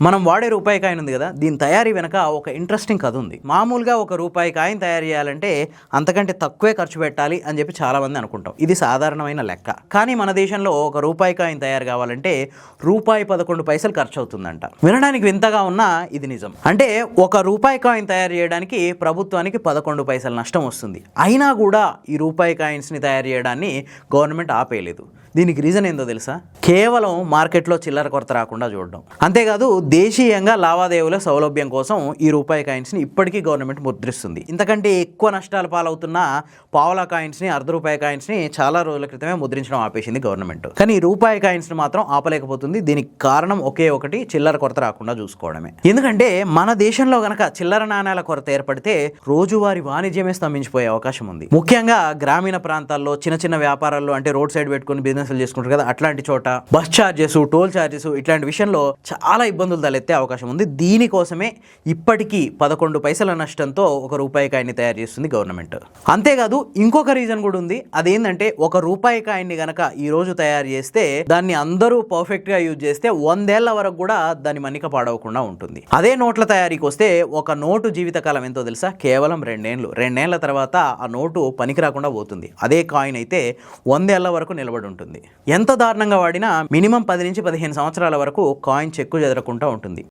మనం వాడే రూపాయి కాయిన్ ఉంది కదా, దీని తయారీ వెనక ఒక ఇంట్రెస్టింగ్ కథ ఉంది. మామూలుగా ఒక రూపాయి కాయిన్ తయారు చేయాలంటే అంతకంటే తక్కువే ఖర్చు పెట్టాలి అని చెప్పి చాలా మంది అనుకుంటాం. ఇది సాధారణమైన లెక్క. కానీ మన దేశంలో ఒక రూపాయి కాయిన్ తయారు కావాలంటే రూపాయి 11 పైసలు ఖర్చు అవుతుందంట. వినడానికి వింతగా ఉన్నా ఇది నిజం. అంటే ఒక రూపాయి కాయిన్ తయారు చేయడానికి ప్రభుత్వానికి 11 పైసలు నష్టం వస్తుంది. అయినా కూడా ఈ రూపాయి కాయిన్స్ ని తయారు చేయడాన్ని గవర్నమెంట్ ఆపేయలేదు. దీనికి రీజన్ ఏందో తెలుసా? కేవలం మార్కెట్లో చిల్లర కొరత రాకుండా చూడడం. అంతేకాదు దేశీయంగా లావాదేవీల సౌలభ్యం కోసం ఈ రూపాయి కాయిన్స్ని ఇప్పటికీ గవర్నమెంట్ ముద్రిస్తుంది. ఇంతకంటే ఎక్కువ నష్టాలు పాలవుతున్న పావలా కాయిన్స్ని, అర్ధ రూపాయి కాయిన్స్ని చాలా రోజుల క్రితమే ముద్రించడం ఆపేసింది గవర్నమెంట్. కానీ ఈ రూపాయి కాయిన్స్ని మాత్రం ఆపలేకపోతుంది. దీనికి కారణం ఒకే ఒకటి, చిల్లర కొరత రాకుండా చూసుకోవడమే. ఎందుకంటే మన దేశంలో గనక చిల్లర నాణ్యాల కొరత ఏర్పడితే రోజువారీ వాణిజ్యమే స్తంభించిపోయే అవకాశం ఉంది. ముఖ్యంగా గ్రామీణ ప్రాంతాల్లో చిన్న చిన్న వ్యాపారాల్లో, అంటే రోడ్ సైడ్ పెట్టుకుని బిజినెస్ చేసుకుంటారు కదా, అట్లాంటి చోట బస్ ఛార్జెస్, టోల్ ఛార్జెస్ ఇట్లాంటి విషయంలో చాలా ఇబ్బందులు తలెత్తే అవకాశం ఉంది. దీనికోసమే ఇప్పటికీ 11 పైసల నష్టంతో ఒక రూపాయి కాయిన్ని తయారు చేస్తుంది గవర్నమెంట్. అంతేకాదు ఇంకొక రీజన్ కూడా ఉంది. అదేంటంటే ఒక రూపాయి కాయిన్ని గనక ఈ రోజు తయారు చేస్తే దాన్ని అందరూ పర్ఫెక్ట్ గా యూజ్ చేస్తే 100 ఏళ్ల వరకు కూడా దాని మన్నిక పాడవకుండా ఉంటుంది. అదే నోట్ల తయారీకి వస్తే ఒక నోటు జీవితకాలం ఎంతో తెలుసా? కేవలం 2 ఏళ్ళు. 2 ఏళ్ల తర్వాత ఆ నోటు పనికి రాకుండా పోతుంది. అదే కాయిన్ అయితే 100 ఏళ్ల వరకు నిలబడి ఉంటుంది. ఎంత దారుణంగా వాడినా మినిమం 10 నుంచి 15 సంవత్సరాల వరకు కాయిన్ చెక్కు చెదరకుండా ఉంటుంది.